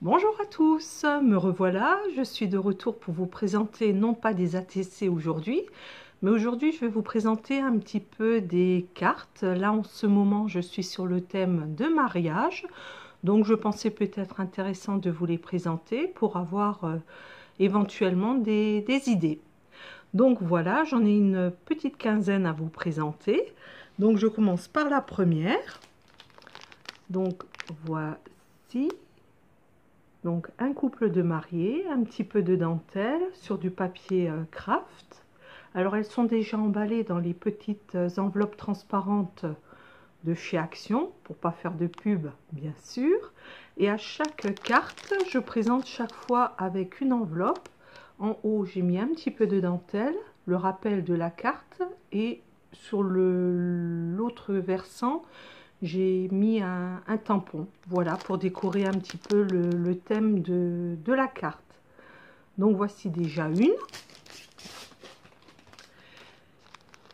Bonjour à tous, me revoilà, je suis de retour pour vous présenter non pas des ATC aujourd'hui, mais aujourd'hui je vais vous présenter un petit peu des cartes. Là en ce moment je suis sur le thème de mariage, donc je pensais peut-être intéressant de vous les présenter pour avoir éventuellement des idées. Donc voilà, j'en ai une petite quinzaine à vous présenter. Donc je commence par la première. Donc voici. Donc un couple de mariés, un petit peu de dentelle sur du papier craft. Alors elles sont déjà emballées dans les petites enveloppes transparentes de chez Action, pour pas faire de pub bien sûr. Et à chaque carte, je présente chaque fois avec une enveloppe. En haut, j'ai mis un petit peu de dentelle, le rappel de la carte, et sur l'autre versant, j'ai mis un tampon, voilà, pour décorer un petit peu le thème de la carte. Donc voici déjà une.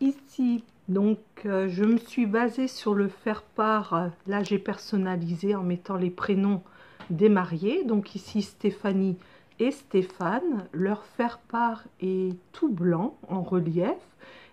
Ici, donc, je me suis basée sur le faire-part. Là, j'ai personnalisé en mettant les prénoms des mariés. Donc ici, Stéphanie et Stéphane. Leur faire-part est tout blanc, en relief.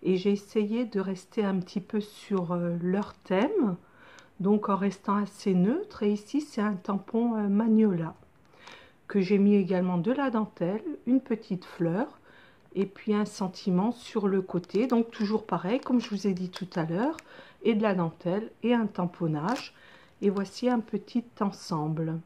Et j'ai essayé de rester un petit peu sur leur thème. Donc en restant assez neutre. Et ici, c'est un tampon Magnolia. Que j'ai mis également de la dentelle, une petite fleur et puis un sentiment sur le côté, donc toujours pareil comme je vous ai dit tout à l'heure, et de la dentelle et un tamponnage. Et voici un petit ensemble.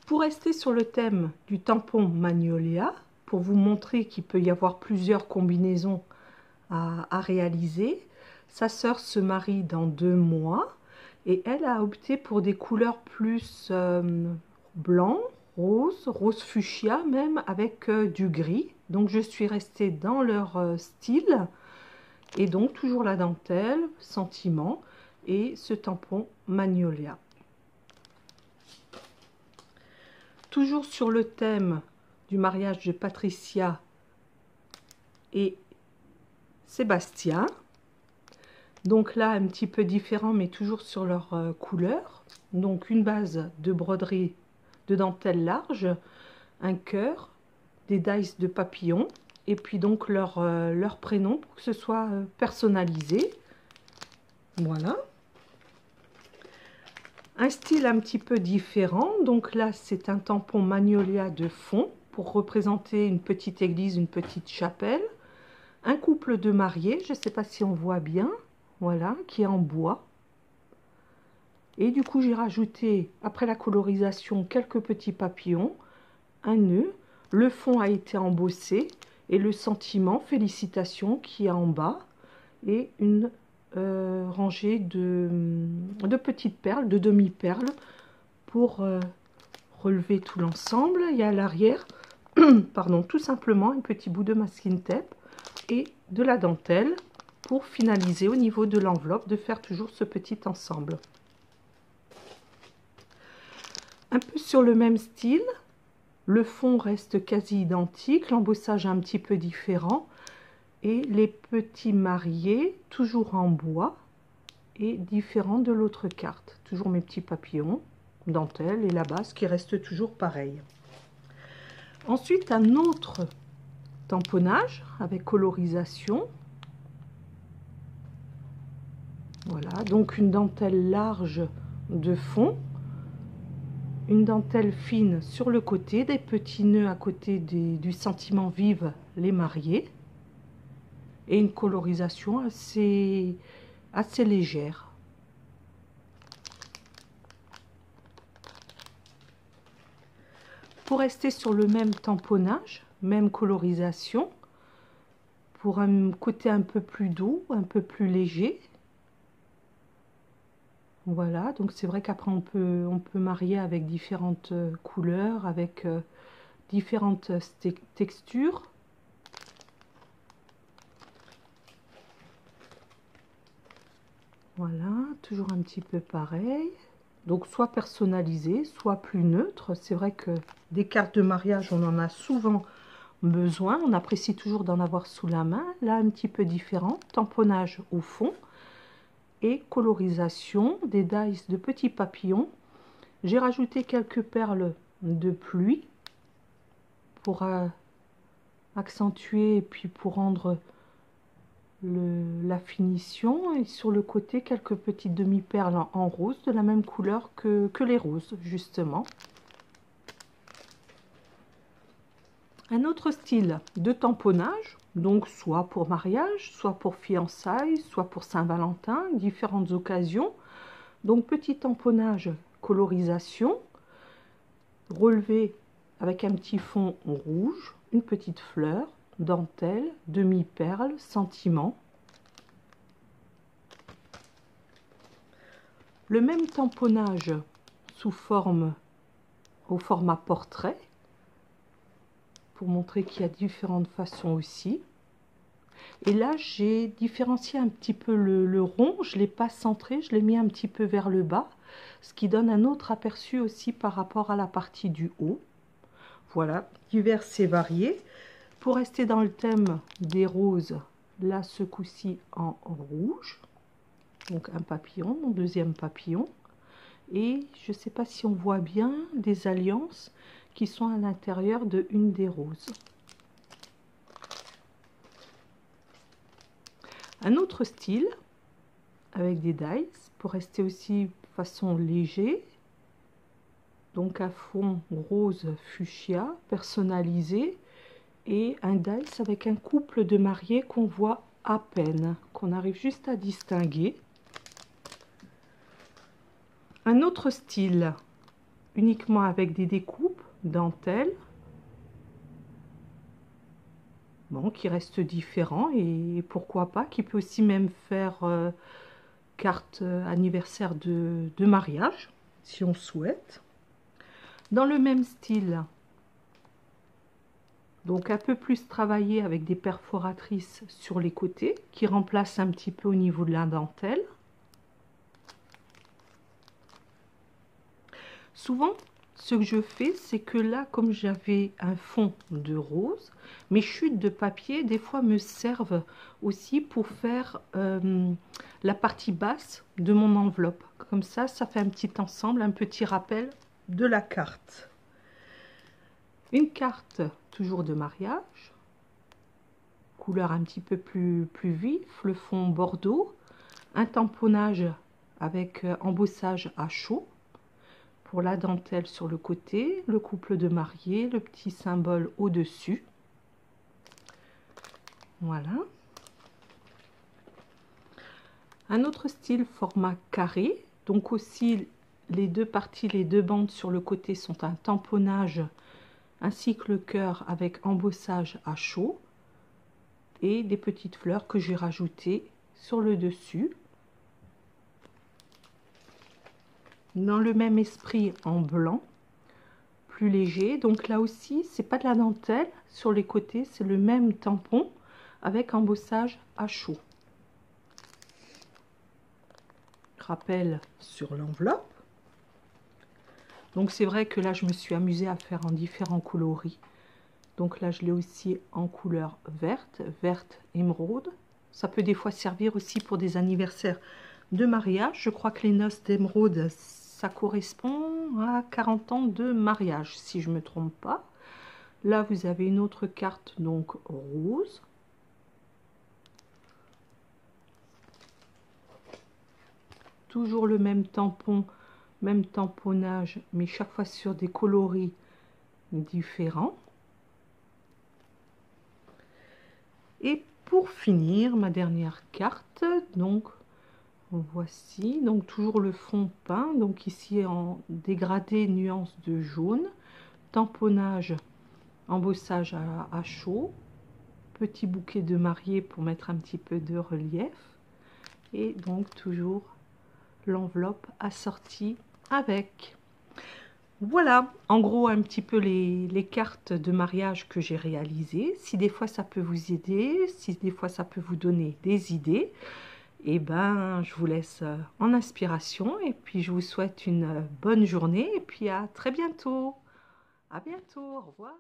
Pour rester sur le thème du tampon Magnolia, pour vous montrer qu'il peut y avoir plusieurs combinaisons à réaliser, sa sœur se marie dans 2 mois et elle a opté pour des couleurs plus blanc, rose fuchsia même, avec du gris. Donc je suis restée dans leur style et donc toujours la dentelle, sentiment et ce tampon Magnolia. Toujours sur le thème du mariage de Patricia et Sébastien. Donc là, un petit peu différent, mais toujours sur leur couleur. Donc une base de broderie de dentelle large, un cœur, des dice de papillons, et puis donc leur prénom pour que ce soit personnalisé. Voilà. Un style un petit peu différent. Donc là, c'est un tampon Magnolia de fond pour représenter une petite église, une petite chapelle. Un couple de mariés, je ne sais pas si on voit bien, voilà, qui est en bois. Et du coup, j'ai rajouté, après la colorisation, quelques petits papillons, un nœud. Le fond a été embossé et le sentiment, félicitations, qui est en bas. Et une rangée de petites perles, de demi-perles, pour relever tout l'ensemble. Il y a à l'arrière, pardon, tout simplement un petit bout de masking tape et de la dentelle pour finaliser au niveau de l'enveloppe, de faire toujours ce petit ensemble. Un peu sur le même style, le fond reste quasi identique, l'embossage un petit peu différent et les petits mariés toujours en bois et différents de l'autre carte. Toujours mes petits papillons, dentelle et la base qui reste toujours pareil. Ensuite, un autre tamponnage avec colorisation. Voilà, donc une dentelle large de fond, une dentelle fine sur le côté, des petits nœuds à côté du sentiment vive les mariés et une colorisation assez légère. Pour rester sur le même tamponnage, même colorisation, pour un côté un peu plus doux, un peu plus léger. Voilà, donc c'est vrai qu'après on peut marier avec différentes couleurs, avec différentes textures. Voilà, toujours un petit peu pareil. Donc soit personnalisé, soit plus neutre. C'est vrai que des cartes de mariage, on en a souvent besoin. On apprécie toujours d'en avoir sous la main. Là, un petit peu différent. Tamponnage au fond. et colorisation, des dies de petits papillons. J'ai rajouté quelques perles de pluie pour accentuer et puis pour rendre la finition, et sur le côté quelques petites demi-perles en rose de la même couleur que les roses justement. Un autre style de tamponnage, donc soit pour mariage, soit pour fiançailles, soit pour Saint-Valentin, différentes occasions. Donc petit tamponnage colorisation, relevé avec un petit fond rouge, une petite fleur, dentelle, demi-perle, sentiment. Le même tamponnage au format portrait, pour montrer qu'il y a différentes façons aussi. Et là, j'ai différencié un petit peu le rond, je ne l'ai pas centré, je l'ai mis un petit peu vers le bas, ce qui donne un autre aperçu aussi par rapport à la partie du haut. Voilà, divers et variés. Pour rester dans le thème des roses, là, ce coup-ci en rouge. Donc un papillon, mon deuxième papillon. Et je ne sais pas si on voit bien des alliances qui sont à l'intérieur de une des roses. Un autre style avec des dies pour rester aussi façon léger. Donc un fond rose fuchsia personnalisé et un dies avec un couple de mariés qu'on voit à peine, qu'on arrive juste à distinguer. Un autre style uniquement avec des découpes dentelle, bon, qui reste différent et pourquoi pas, qui peut aussi même faire carte anniversaire de mariage si on souhaite. Dans le même style, donc un peu plus travaillé avec des perforatrices sur les côtés qui remplacent un petit peu au niveau de la dentelle. Souvent, ce que je fais, c'est que là, comme j'avais un fond de rose, mes chutes de papier, des fois, me servent aussi pour faire la partie basse de mon enveloppe. Comme ça fait un petit ensemble, un petit rappel de la carte. Une carte, toujours de mariage, couleur un petit peu plus vif, le fond bordeaux, un tamponnage avec embossage à chaud. Pour la dentelle sur le côté, le couple de mariés, le petit symbole au-dessus. Voilà. Un autre style format carré. Donc aussi les deux parties, les deux bandes sur le côté sont un tamponnage ainsi que le cœur avec embossage à chaud. Et des petites fleurs que j'ai rajoutées sur le dessus. Dans le même esprit en blanc, plus léger. Donc là aussi, c'est pas de la dentelle sur les côtés, c'est le même tampon avec embossage à chaud. Rappel sur l'enveloppe. Donc c'est vrai que là, je me suis amusée à faire en différents coloris. Donc là, je l'ai aussi en couleur verte, verte émeraude. Ça peut des fois servir aussi pour des anniversaires de mariage. Je crois que les noces d'émeraude, ça correspond à 40 ans de mariage, si je ne me trompe pas. Là, vous avez une autre carte, donc rose. Toujours le même tampon, même tamponnage, mais chaque fois sur des coloris différents. Et pour finir, ma dernière carte, donc voici, donc toujours le fond peint, donc ici en dégradé nuance de jaune, tamponnage, embossage à chaud, petit bouquet de mariée pour mettre un petit peu de relief, et donc toujours l'enveloppe assortie avec. Voilà, en gros, un petit peu les cartes de mariage que j'ai réalisées. Si des fois ça peut vous aider, si des fois ça peut vous donner des idées, et ben, je vous laisse en inspiration et puis je vous souhaite une bonne journée et puis à très bientôt. À bientôt, au revoir.